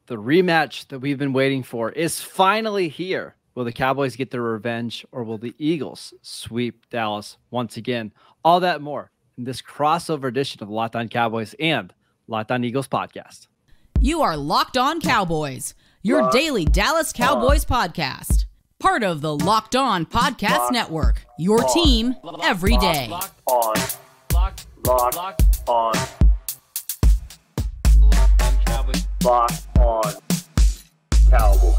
The rematch that we've been waiting for is finally here. Will the Cowboys get their revenge, or will the Eagles sweep Dallas once again? All that more in this crossover edition of Locked On Cowboys and Locked On Eagles podcast. You are Locked On Cowboys, your daily Dallas Cowboys podcast. Part of the Locked On Podcast Network, your team every day. Locked On Cowboys. Locked On Cowboys.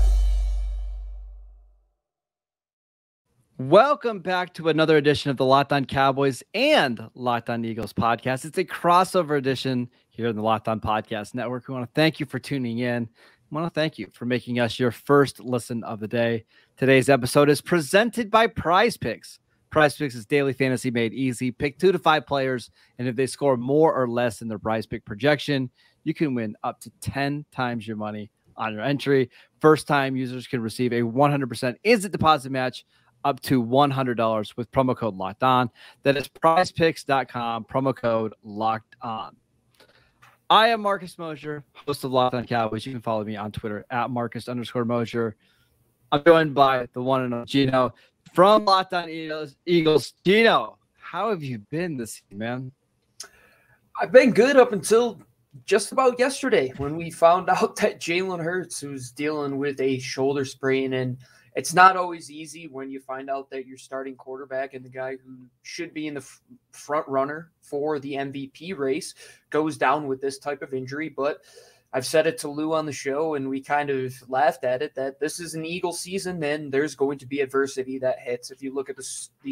Welcome back to another edition of the Locked On Cowboys and Locked On Eagles podcast. It's a crossover edition here in the Locked On Podcast Network. We want to thank you for tuning in. I want to thank you for making us your first listen of the day. Today's episode is presented by Prize Picks. Prize Picks is daily fantasy made easy. Pick 2 to 5 players, and if they score more or less than their Prize Pick projection, you can win up to 10 times your money on your entry. First-time users can receive a 100% instant deposit match up to $100 with promo code Locked On. That is prizepicks.com, promo code Locked On. I am Marcus Mosher, host of Locked On Cowboys. You can follow me on Twitter at Marcus_Mosher. I'm joined by the one and only Gino from Locked On Eagles. Gino, how have you been this year, man? I've been good up until just about yesterday when we found out that Jalen Hurts was dealing with a shoulder sprain. And it's not always easy when you find out that your starting quarterback and the guy who should be in the front runner for the MVP race goes down with this type of injury. But I've said it to Lou on the show, and we kind of laughed at it, that this is an Eagle season, and there's going to be adversity that hits. If you look at the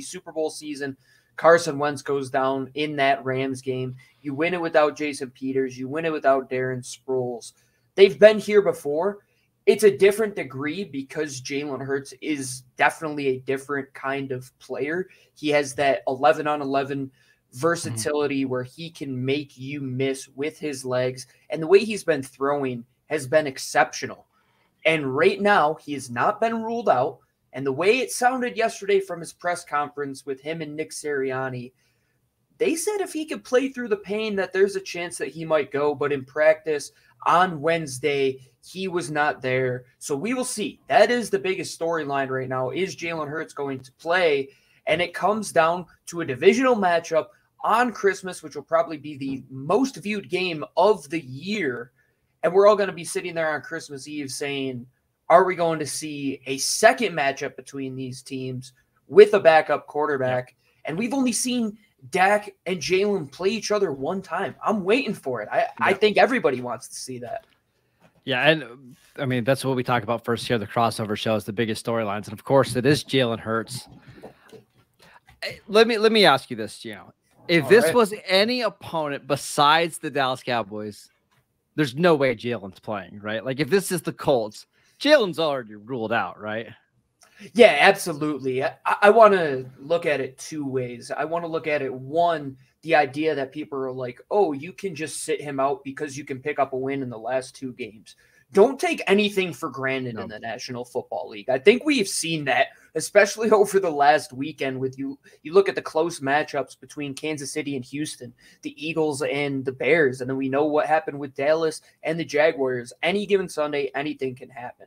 Super Bowl season, Carson Wentz goes down in that Rams game. You win it without Jason Peters. You win it without Darren Sproles. They've been here before. It's a different degree because Jalen Hurts is definitely a different kind of player. He has that 11-on-11 versatility where he can make you miss with his legs. And the way he's been throwing has been exceptional. And right now, he has not been ruled out. And the way it sounded yesterday from his press conference with him and Nick Sirianni, they said if he could play through the pain that there's a chance that he might go. But in practice on Wednesday, he was not there. So we will see. That is the biggest storyline right now. Is Jalen Hurts going to play? And it comes down to a divisional matchup on Christmas, which will probably be the most viewed game of the year. And we're all going to be sitting there on Christmas Eve saying, are we going to see a second matchup between these teams with a backup quarterback? And we've only seen Dak and Jalen play each other one time. I'm waiting for it. I think everybody wants to see that. Yeah, and I mean, that's what we talk about first here. The crossover shows the biggest storylines. And of course, it is Jalen Hurts. Let me ask you this, Gino. If this was any opponent besides the Dallas Cowboys, there's no way Jalen's playing, right? Like if this is the Colts, Jalen's already ruled out, right? Yeah, absolutely. I want to look at it two ways. I want to look at it, one, the idea that people are like, oh, you can just sit him out because you can pick up a win in the last 2 games. Don't take anything for granted in the National Football League. I think we've seen that, especially over the last weekend with you. You look at the close matchups between Kansas City and Houston, the Eagles and the Bears, and then we know what happened with Dallas and the Jaguars. Any given Sunday, anything can happen.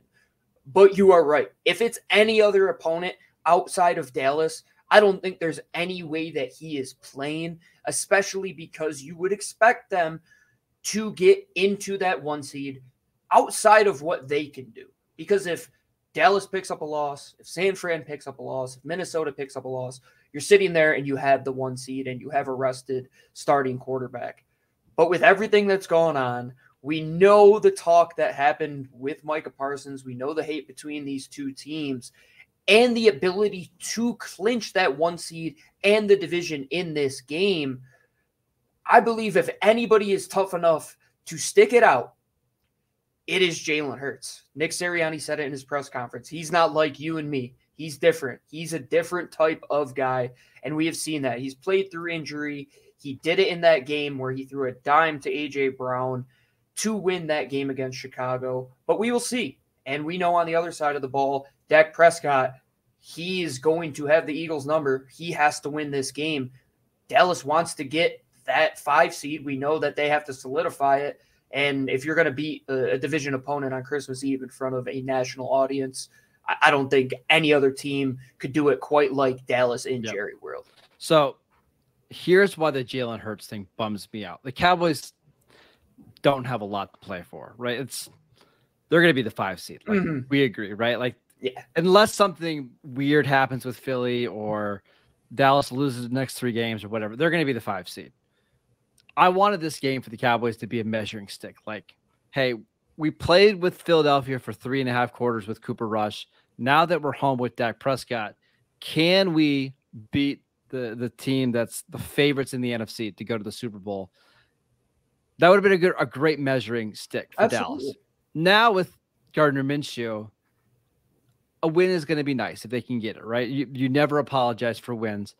But you are right. If it's any other opponent outside of Dallas, I don't think there's any way that he is playing, especially because you would expect them to get into that 1 seed outside of what they can do. Because if Dallas picks up a loss, if San Fran picks up a loss, if Minnesota picks up a loss, you're sitting there and you have the 1 seed and you have a rested starting quarterback. But with everything that's going on, we know the talk that happened with Micah Parsons. We know the hate between these two teams and the ability to clinch that 1 seed and the division in this game. I believe if anybody is tough enough to stick it out, it is Jalen Hurts. Nick Sirianni said it in his press conference. He's not like you and me. He's different. He's a different type of guy, and we have seen that. He's played through injury. He did it in that game where he threw a dime to A.J. Brown to win that game against Chicago. But we will see. And we know on the other side of the ball, Dak Prescott, he is going to have the Eagles' number. He has to win this game. Dallas wants to get that 5 seed. We know that they have to solidify it. And if you're going to beat a division opponent on Christmas Eve in front of a national audience, I don't think any other team could do it quite like Dallas in Jerry World. So here's why the Jalen Hurts thing bums me out. The Cowboys don't have a lot to play for, right? They're going to be the 5 seed. Like we agree, right? Like, unless something weird happens with Philly or Dallas loses the next 3 games or whatever, they're going to be the 5 seed. I wanted this game for the Cowboys to be a measuring stick. Like, hey, we played with Philadelphia for 3.5 quarters with Cooper Rush. Now that we're home with Dak Prescott, can we beat the team that's the favorites in the NFC to go to the Super Bowl? That would have been a great measuring stick for Dallas. Now with Gardner Minshew, a win is going to be nice if they can get it, right? You never apologize for wins.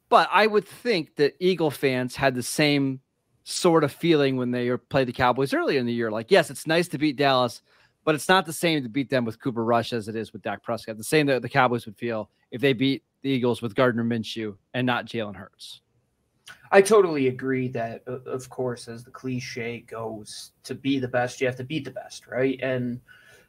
But I would think that Eagle fans had the same sort of feeling when they played the Cowboys earlier in the year. Like, yes, it's nice to beat Dallas, but it's not the same to beat them with Cooper Rush as it is with Dak Prescott. The same that the Cowboys would feel if they beat the Eagles with Gardner Minshew and not Jalen Hurts. I totally agree that, of course, as the cliche goes, to be the best, you have to beat the best, right? And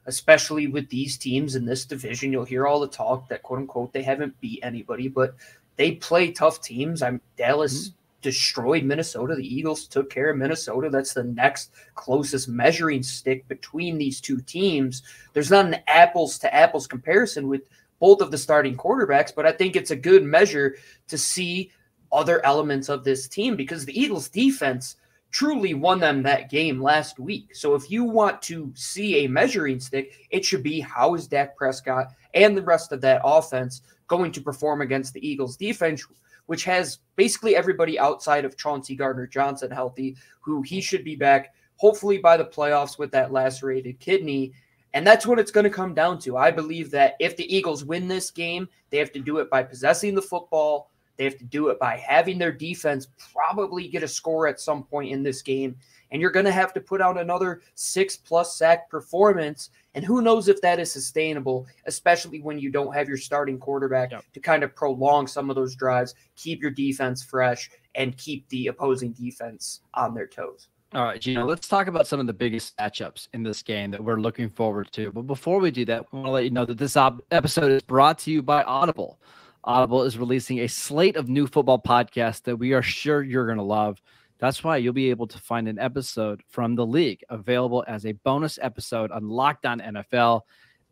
especially with these teams in this division, you'll hear all the talk that, quote unquote, they haven't beat anybody, but they play tough teams. Dallas destroyed Minnesota. The Eagles took care of Minnesota. That's the next closest measuring stick between these two teams. There's not an apples to apples comparison with both of the starting quarterbacks, but I think it's a good measure to see other elements of this team because the Eagles defense truly won them that game last week. So if you want to see a measuring stick, it should be how is Dak Prescott and the rest of that offense going to perform against the Eagles defense, which has basically everybody outside of Chauncey Gardner-Johnson healthy, who he should be back hopefully by the playoffs with that lacerated kidney. And that's what it's going to come down to. I believe that if the Eagles win this game, they have to do it by possessing the football. They have to do it by having their defense probably get a score at some point in this game. And you're going to have to put out another 6+ sack performance. And who knows if that is sustainable, especially when you don't have your starting quarterback to kind of prolong some of those drives, keep your defense fresh, and keep the opposing defense on their toes. All right, Gino, let's talk about some of the biggest matchups in this game that we're looking forward to. But before we do that, we want to let you know that this episode is brought to you by Audible. Audible is releasing a slate of new football podcasts that we are sure you're going to love. That's why you'll be able to find an episode from the league available as a bonus episode on Locked On NFL,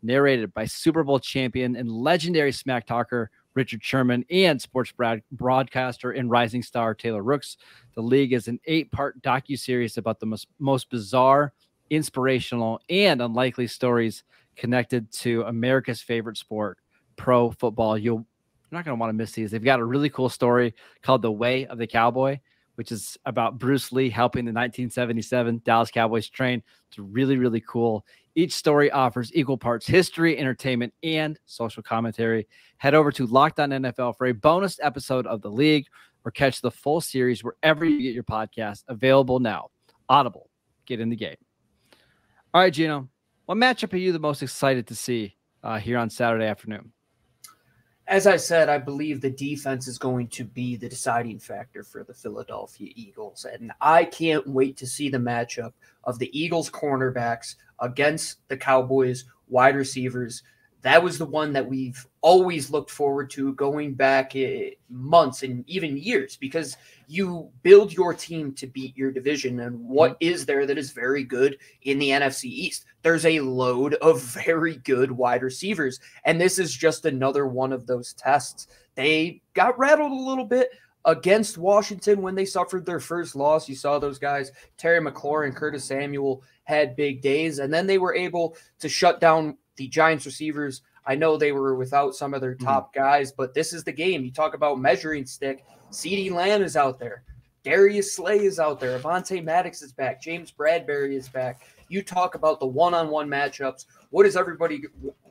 narrated by Super Bowl champion and legendary smack talker Richard Sherman and sports broadcaster and rising star Taylor Rooks. The League is an 8-part docuseries about the most bizarre, inspirational, and unlikely stories connected to America's favorite sport, pro football. You're not going to want to miss these. They've got a really cool story called The Way of the Cowboy, which is about Bruce Lee helping the 1977 Dallas Cowboys train. It's really, really cool. Each story offers equal parts history, entertainment, and social commentary. Head over to Locked On NFL for a bonus episode of The League or catch the full series wherever you get your podcast. Available now. Audible. Get in the game. All right, Gino, what matchup are you the most excited to see here on Saturday afternoon? As I said, I believe the defense is going to be the deciding factor for the Philadelphia Eagles. And I can't wait to see the matchup of the Eagles cornerbacks against the Cowboys wide receivers. That was the one that we've always looked forward to going back months and even years, because you build your team to beat your division. And what is there that is very good in the NFC East? There's a load of very good wide receivers. And this is just another one of those tests. They got rattled a little bit against Washington when they suffered their first loss. You saw those guys, Terry McLaurin, Curtis Samuel, had big days. And then they were able to shut down the Giants receivers. I know they were without some of their top guys, but this is the game. You talk about measuring stick. CeeDee Lamb is out there. Darius Slay is out there. Avonte Maddox is back. James Bradbury is back. You talk about the one-on-one matchups. What does everybody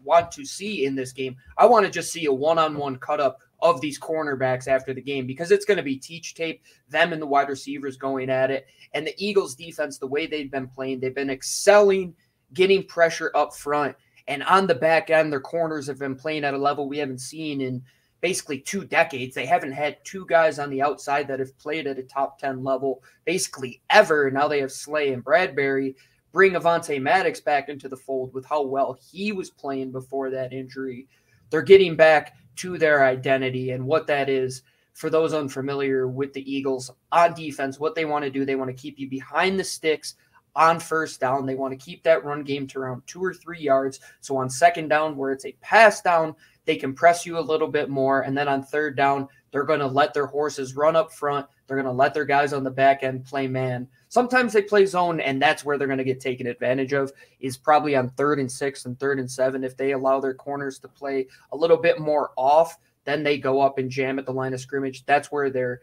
want to see in this game? I want to just see a one-on-one cut-up of these cornerbacks after the game, because it's going to be teach tape, them and the wide receivers going at it. And the Eagles defense, the way they've been playing, they've been excelling, getting pressure up front. And on the back end, their corners have been playing at a level we haven't seen in basically 2 decades. They haven't had 2 guys on the outside that have played at a top 10 level basically ever. Now they have Slay and Bradbury. Bring Avonte Maddox back into the fold with how well he was playing before that injury. They're getting back to their identity and what that is. For those unfamiliar with the Eagles on defense, what they want to do, they want to keep you behind the sticks on first down. They want to keep that run game to around 2 or 3 yards. So on second down, where it's a pass down, they can press you a little bit more. And then on third down, they're going to let their horses run up front. They're going to let their guys on the back end play man. Sometimes they play zone, and that's where they're going to get taken advantage of, is probably on 3rd and 6 and 3rd and 7. If they allow their corners to play a little bit more off, then they go up and jam at the line of scrimmage. That's where they're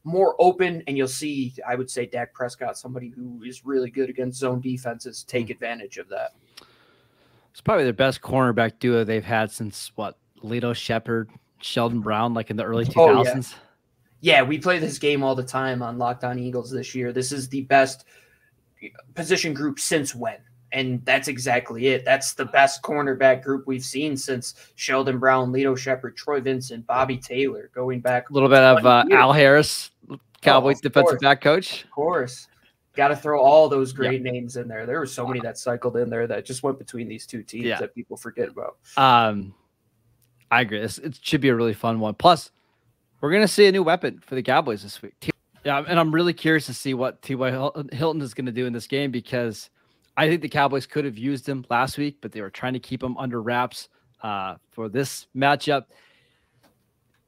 more open, and you'll see, I would say, Dak Prescott, somebody who is really good against zone defenses, take advantage of that. It's probably the best cornerback duo they've had since, Lito Shepherd, Sheldon Brown, like in the early 2000s? Oh, yeah. Yeah, we play this game all the time on Locked On Eagles this year. This is the best position group since when? And that's exactly it. That's the best cornerback group we've seen since Sheldon Brown, Lito Shepherd, Troy Vincent, Bobby Taylor, going back a little bit of Al Harris, Cowboys defensive back coach. Of course. Got to throw all those great names in there. There were so many that cycled in there that just went between these two teams that people forget about. I agree. It should be a really fun one. Plus, we're going to see a new weapon for the Cowboys this week. Yeah, and I'm really curious to see what T.Y. Hilton is going to do in this game, because I think the Cowboys could have used him last week, but they were trying to keep him under wraps for this matchup.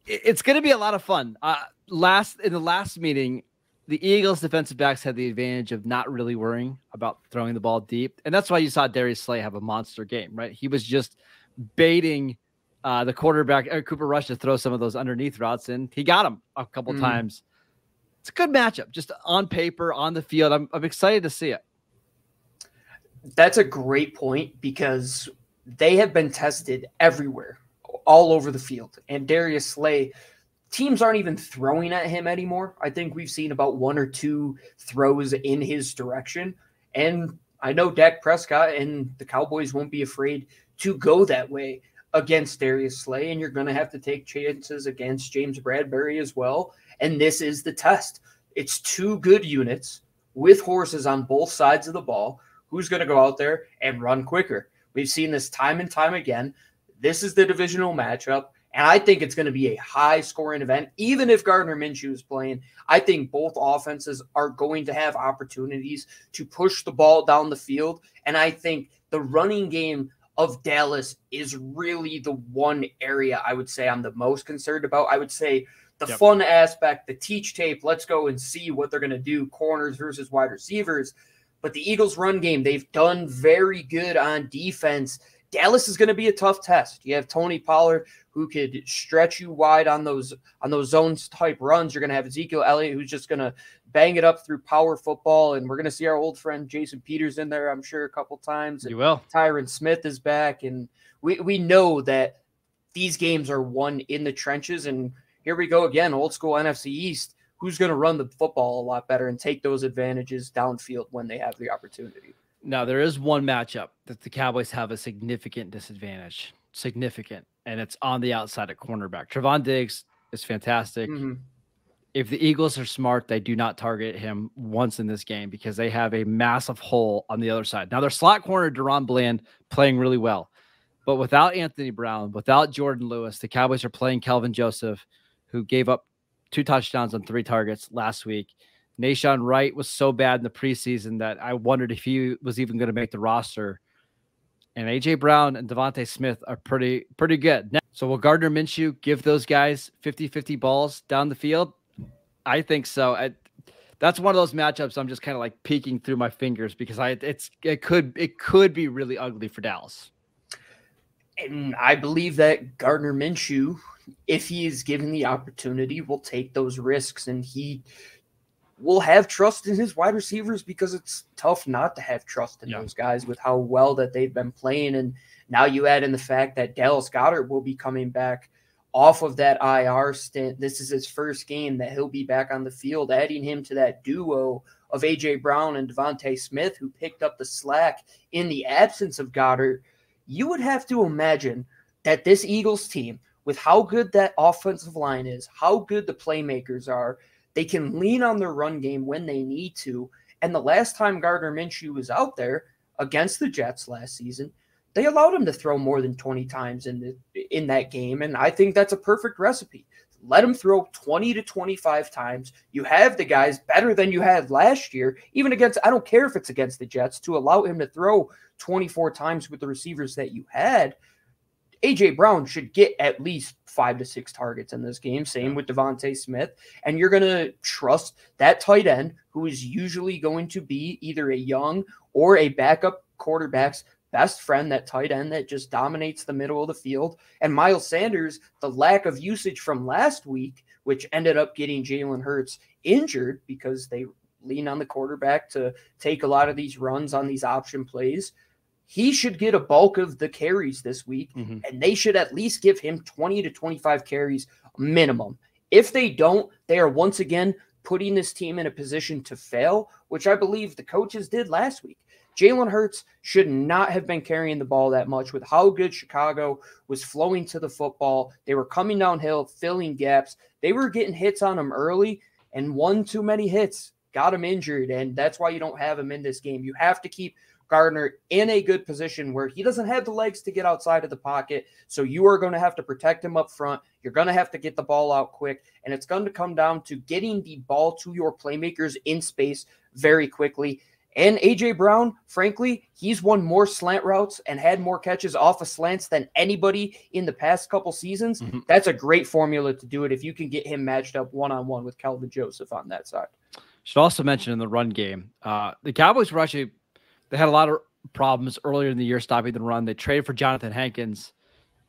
It's going to be a lot of fun. In the last meeting, the Eagles defensive backs had the advantage of not really worrying about throwing the ball deep. And that's why you saw Darius Slay have a monster game, right? He was just baiting the quarterback, Cooper Rush, to throw some of those underneath routes, and he got him a couple times. It's a good matchup, just on paper, on the field. I'm excited to see it. That's a great point, because they have been tested everywhere, all over the field. And Darius Slay, teams aren't even throwing at him anymore. I think we've seen about 1 or 2 throws in his direction. And I know Dak Prescott and the Cowboys won't be afraid to go that way against Darius Slay, and you're going to have to take chances against James Bradbury as well. And this is the test. It's 2 good units with horses on both sides of the ball. Who's going to go out there and run quicker? We've seen this time and time again. This is the divisional matchup, and I think it's going to be a high-scoring event. Even if Gardner Minshew is playing, I think both offenses are going to have opportunities to push the ball down the field, and I think the running game of Dallas is really the one area I would say I'm the most concerned about. I would say the fun aspect, the teach tape, let's go and see what they're going to do, corners versus wide receivers. But the Eagles' run game, they've done very good on defense. Dallas is going to be a tough test. You have Tony Pollard, who could stretch you wide on those zones type runs. You're going to have Ezekiel Elliott, who's just going to bang it up through power football. And we're going to see our old friend Jason Peters in there, I'm sure, a couple times. You will. Tyron Smith is back. And we know that these games are won in the trenches. And here we go again, old school NFC East. Who's going to run the football a lot better and take those advantages downfield when they have the opportunity? Now, there is one matchup that the Cowboys have a significant disadvantage. Significant. And it's on the outside at cornerback. Trevon Diggs is fantastic. If the Eagles are smart, they do not target him once in this game, because they have a massive hole on the other side. Now, their slot corner, Deron Bland, playing really well. But without Anthony Brown, without Jordan Lewis, the Cowboys are playing Kelvin Joseph, who gave up 2 touchdowns on 3 targets last week. Nashawn Wright was so bad in the preseason that I wondered if he was even going to make the roster. And A.J. Brown and Devontae Smith are pretty good. Now, so will Gardner Minshew give those guys 50-50 balls down the field? I think so. That's one of those matchups I'm just kind of like peeking through my fingers, because it could be really ugly for Dallas. And I believe that Gardner Minshew, if he is given the opportunity, will take those risks, and he will have trust in his wide receivers, because it's tough not to have trust in those guys with how well that they've been playing. And now you add in the fact that Dallas Goedert will be coming back off of that IR stint. This is his first game that he'll be back on the field, adding him to that duo of A.J. Brown and Devontae Smith, who picked up the slack in the absence of Goddard. You would have to imagine that this Eagles team, with how good that offensive line is, how good the playmakers are, they can lean on their run game when they need to. And the last time Gardner Minshew was out there against the Jets last season, they allowed him to throw more than 20 times in that game. And I think that's a perfect recipe. Let him throw 20 to 25 times. You have the guys better than you had last year, even against, I don't care if it's against the Jets, to allow him to throw 24 times with the receivers that you had. A.J. Brown should get at least 5 to 6 targets in this game. Same with Devontae Smith. And you're going to trust that tight end, who is usually going to be either a young or a backup quarterback's best friend, that tight end that just dominates the middle of the field. And Miles Sanders, the lack of usage from last week, which ended up getting Jalen Hurts injured because they lean on the quarterback to take a lot of these runs on these option plays. He should get a bulk of the carries this week, and they should at least give him 20 to 25 carries minimum. If they don't, they are once again putting this team in a position to fail, which I believe the coaches did last week. Jalen Hurts should not have been carrying the ball that much with how good Chicago was flowing to the football. They were coming downhill, filling gaps. They were getting hits on him early, and one too many hits got him injured, and that's why you don't have him in this game. You have to keep Gardner in a good position where he doesn't have the legs to get outside of the pocket. So you are going to have to protect him up front. You're going to have to get the ball out quick. And it's going to come down to getting the ball to your playmakers in space very quickly. And A.J. Brown, frankly, he's won more slant routes and had more catches off of slants than anybody in the past couple seasons. That's a great formula to do it if you can get him matched up one-on-one with Kelvin Joseph on that side. Should also mention in the run game, the Cowboys were actually – they had a lot of problems earlier in the year stopping the run. They traded for Jonathan Hankins,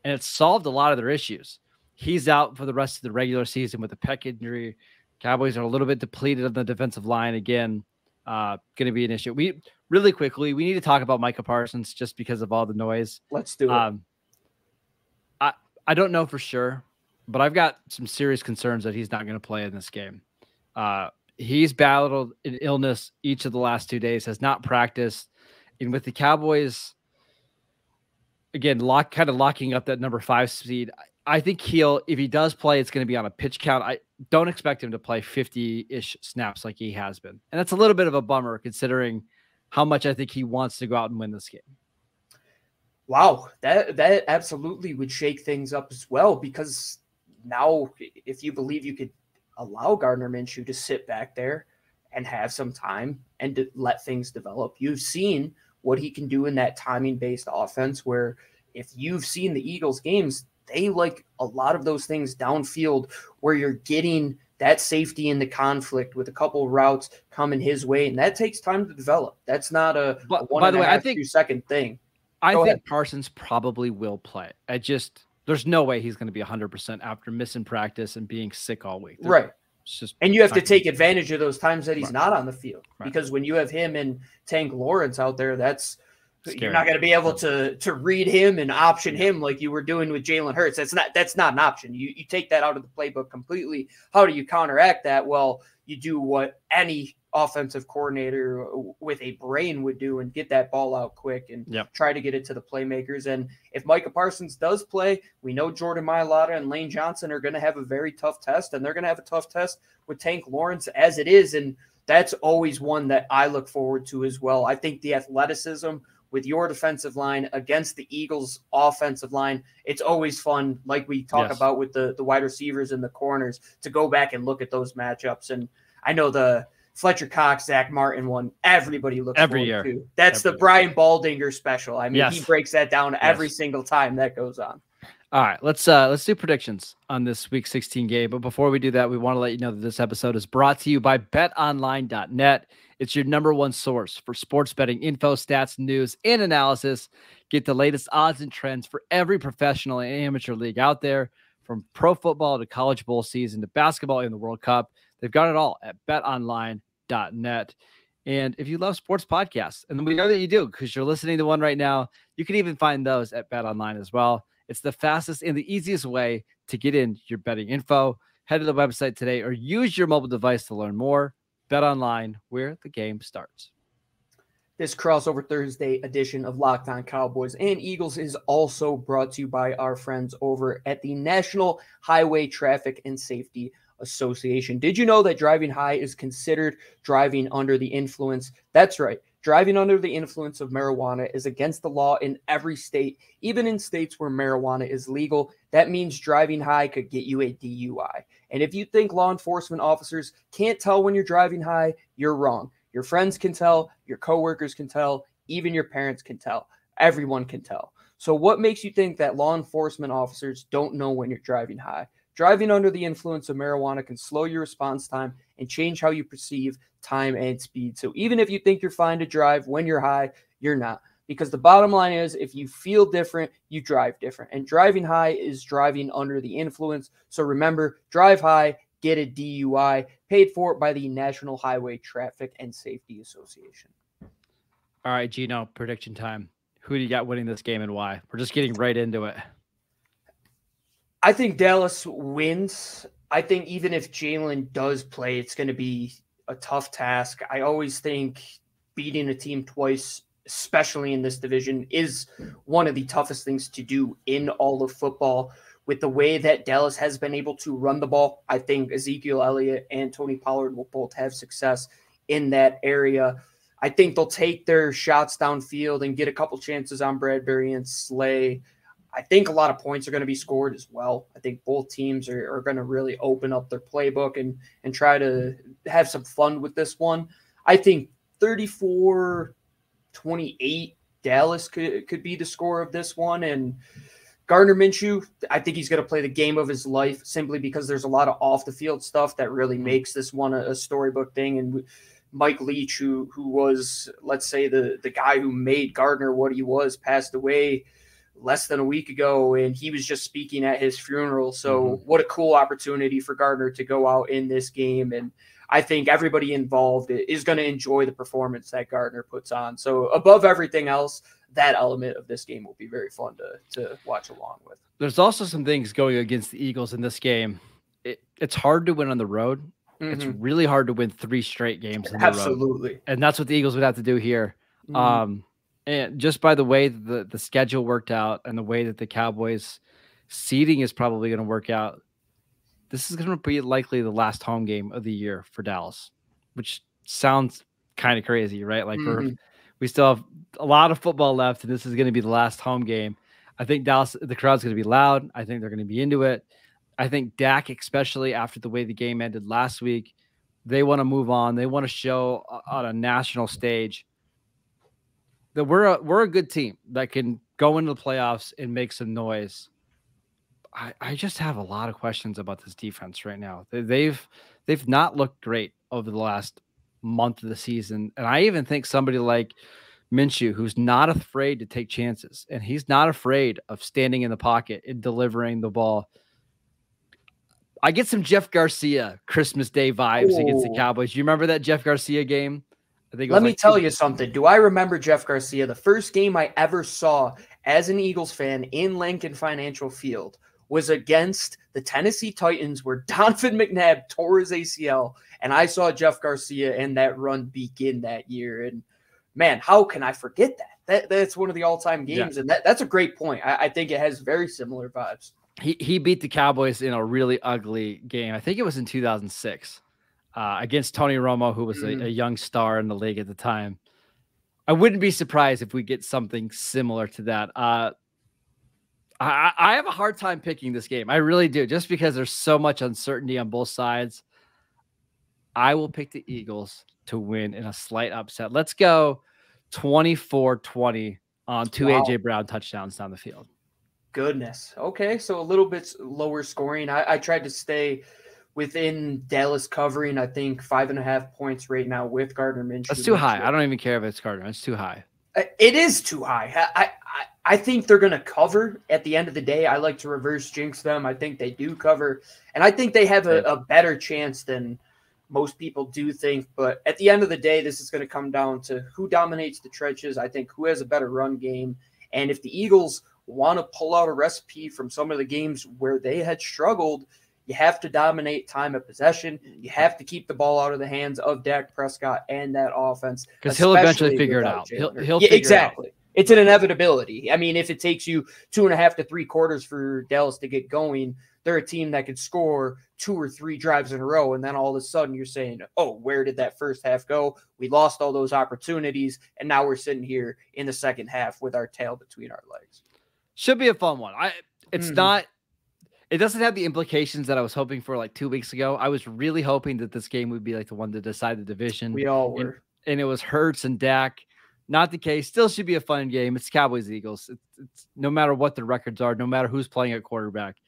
and it solved a lot of their issues. He's out for the rest of the regular season with a pec injury. Cowboys are a little bit depleted on the defensive line again. Going to be an issue. We really quickly, we need to talk about Micah Parsons just because of all the noise. Let's do it. I don't know for sure, but I've got some serious concerns that he's not going to play in this game. He's battled an illness each of the last 2 days, has not practiced. And with the Cowboys, again, kind of locking up that number 5 seed, I think if he does play, it's going to be on a pitch count. I don't expect him to play 50-ish snaps like he has been. And that's a little bit of a bummer considering how much I think he wants to go out and win this game. Wow, that absolutely would shake things up as well, because now if you believe you could allow Gardner Minshew to sit back there and have some time and to let things develop. You've seen what he can do in that timing-based offense where if you've seen the Eagles games, they like a lot of those things downfield where you're getting that safety in the conflict with a couple of routes coming his way, and that takes time to develop. That's not a 1.5 second thing. I think Parsons probably will play. There's no way he's going to be 100% after missing practice and being sick all week. Right. And you have to take advantage of those times that he's not on the field, because when you have him and Tank Lawrence out there, you're not going to be able to read him and option him like you were doing with Jalen Hurts. That's not an option. You take that out of the playbook completely. How do you counteract that? Well, you do what any offensive coordinator with a brain would do and get that ball out quick and try to get it to the playmakers. And if Micah Parsons does play, we know Jordan Mailata and Lane Johnson are going to have a very tough test, and they're going to have a tough test with Tank Lawrence as it is. And that's always one that I look forward to as well. I think the athleticism with your defensive line against the Eagles offensive line, it's always fun, like we talk about with the wide receivers and the corners, to go back and look at those matchups. And I know the Fletcher Cox, Zach Martin one, everybody looks every forward year to. That's the Brian Baldinger special. I mean, he breaks that down every single time that goes on. All right, let's do predictions on this Week 16 game. But before we do that, we want to let you know that this episode is brought to you by BetOnline.net. It's your number one source for sports betting info, stats, news, and analysis. Get the latest odds and trends for every professional and amateur league out there, from pro football to college bowl season to basketball and the World Cup. They've got it all at BetOnline.net. And if you love sports podcasts, and we know that you do because you're listening to one right now, you can even find those at BetOnline as well. It's the fastest and the easiest way to get in your betting info. Head to the website today or use your mobile device to learn more. BetOnline, where the game starts. This crossover Thursday edition of Locked On Cowboys and Eagles is also brought to you by our friends over at the National Highway Traffic and Safety Association. Did you know that driving high is considered driving under the influence? That's right. Driving under the influence of marijuana is against the law in every state, even in states where marijuana is legal. That means driving high could get you a DUI. And if you think law enforcement officers can't tell when you're driving high, you're wrong. Your friends can tell, your coworkers can tell, even your parents can tell. Everyone can tell. So what makes you think that law enforcement officers don't know when you're driving high? Driving under the influence of marijuana can slow your response time and change how you perceive time and speed. So even if you think you're fine to drive when you're high, you're not. Because the bottom line is, if you feel different, you drive different. And driving high is driving under the influence. So remember, drive high, get a DUI, paid for by the National Highway Traffic and Safety Association. All right, Gino, prediction time. Who do you got winning this game and why? We're just getting right into it. I think Dallas wins. I think even if Jalen does play, it's going to be a tough task. I always think beating a team twice, especially in this division, is one of the toughest things to do in all of football. With the way that Dallas has been able to run the ball, I think Ezekiel Elliott and Tony Pollard will both have success in that area. I think they'll take their shots downfield and get a couple chances on Bradbury and Slay. I think a lot of points are going to be scored as well. I think both teams are going to really open up their playbook and try to have some fun with this one. I think 34-28 Dallas could be the score of this one. And Gardner Minshew, I think he's going to play the game of his life simply because there's a lot of off-the-field stuff that really makes this one a storybook thing. And Mike Leach, who was, let's say, the guy who made Gardner what he was, passed away less than a week ago, and he was just speaking at his funeral. So what a cool opportunity for Gardner to go out in this game. And I think everybody involved is going to enjoy the performance that Gardner puts on. So above everything else, that element of this game will be very fun to watch along with. There's also some things going against the Eagles in this game. It's hard to win on the road. It's really hard to win 3 straight games in the road. And that's what the Eagles would have to do here. And just by the way the schedule worked out and the way that the Cowboys seeding is probably going to work out, this is going to be likely the last home game of the year for Dallas, which sounds kind of crazy, right? Like we still have a lot of football left, and this is going to be the last home game. I think Dallas, the crowd's going to be loud. I think they're going to be into it. I think Dak, especially after the way the game ended last week, they want to move on. They want to show on a national stage that we're a good team that can go into the playoffs and make some noise. I just have a lot of questions about this defense right now. They've not looked great over the last month of the season. And I even think somebody like Minshew, who's not afraid to take chances, and he's not afraid of standing in the pocket and delivering the ball. I get some Jeff Garcia Christmas Day vibes against the Cowboys. You remember that Jeff Garcia game? I think. Let me tell you something. Do I remember Jeff Garcia? The first game I ever saw as an Eagles fan in Lincoln Financial Field was against the Tennessee Titans, where Donovan McNabb tore his ACL, and I saw Jeff Garcia and that run begin that year. And man, how can I forget that? That's one of the all-time games, and that's a great point. I think it has very similar vibes. He beat the Cowboys in a really ugly game. I think it was in 2006 against Tony Romo, who was a young star in the league at the time. I wouldn't be surprised if we get something similar to that. I have a hard time picking this game. I really do, just because there's so much uncertainty on both sides. I will pick the Eagles to win in a slight upset. Let's go 24-20 on 2 AJ Brown touchdowns down the field. Goodness. Okay, so a little bit lower scoring. I tried to stay within Dallas covering, I think, 5.5 points right now with Gardner Minshew. That's too high. I don't even care if it's Gardner. It's too high. It is too high. I think they're going to cover at the end of the day. I like to reverse jinx them. I think they do cover. And I think they have a better chance than most people do think. But at the end of the day, this is going to come down to who dominates the trenches. I think who has a better run game. And if the Eagles want to pull out a recipe from some of the games where they had struggled, You have to dominate time of possession. You have to keep the ball out of the hands of Dak Prescott and that offense. Because he'll eventually figure it out. He'll figure exactly. it out. It's an inevitability. I mean, if it takes you 2.5 to 3 quarters for Dallas to get going, they're a team that could score 2 or 3 drives in a row. And then all of a sudden you're saying, oh, where did that first half go? We lost all those opportunities. And now we're sitting here in the second half with our tail between our legs. Should be a fun one. It's not, it doesn't have the implications that I was hoping for like 2 weeks ago. I was really hoping that this game would be like the one to decide the division. We all were. And it was Hurts and Dak. Not the case. Still should be a fun game. It's Cowboys-Eagles. It's no matter what the records are, no matter who's playing at quarterback,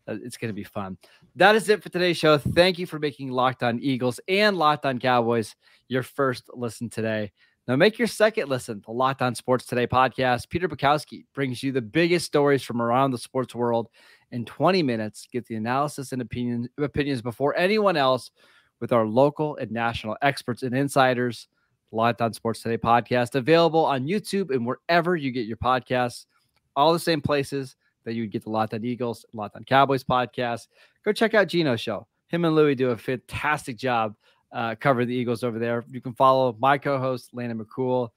it's going to be fun. That is it for today's show. Thank you for making Locked On Eagles and Locked On Cowboys your first listen today. Now make your second listen, the Locked On Sports Today podcast. Peter Bukowski brings you the biggest stories from around the sports world in 20 minutes. Get the analysis and opinions before anyone else with our local and national experts and insiders. Locked On Sports Today podcast, available on YouTube and wherever you get your podcasts, all the same places that you would get the Locked On Eagles, Locked On Cowboys podcast. Go check out Gino's show. Him and Louie do a fantastic job covering the Eagles over there. You can follow my co-host, Landon McCool.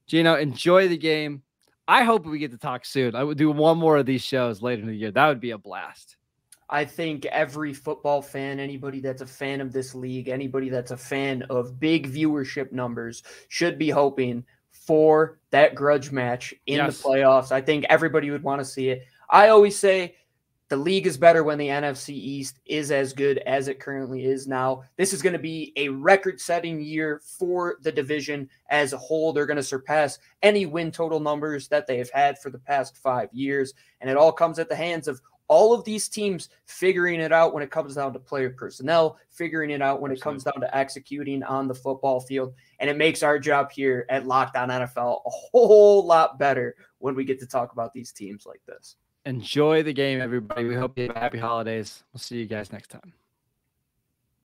Gino, enjoy the game. I hope we get to talk soon. I would do one more of these shows later in the year. That would be a blast. I think every football fan, anybody that's a fan of this league, anybody that's a fan of big viewership numbers should be hoping for that grudge match in the playoffs. I think everybody would want to see it. I always say the league is better when the NFC East is as good as it currently is now. This is going to be a record-setting year for the division as a whole. They're going to surpass any win total numbers that they have had for the past 5 years, and it all comes at the hands of all of these teams figuring it out when it comes down to player personnel, figuring it out when it comes down to executing on the football field. And it makes our job here at Locked On NFL a whole lot better when we get to talk about these teams like this. Enjoy the game, everybody. We hope you have happy holidays. We'll see you guys next time.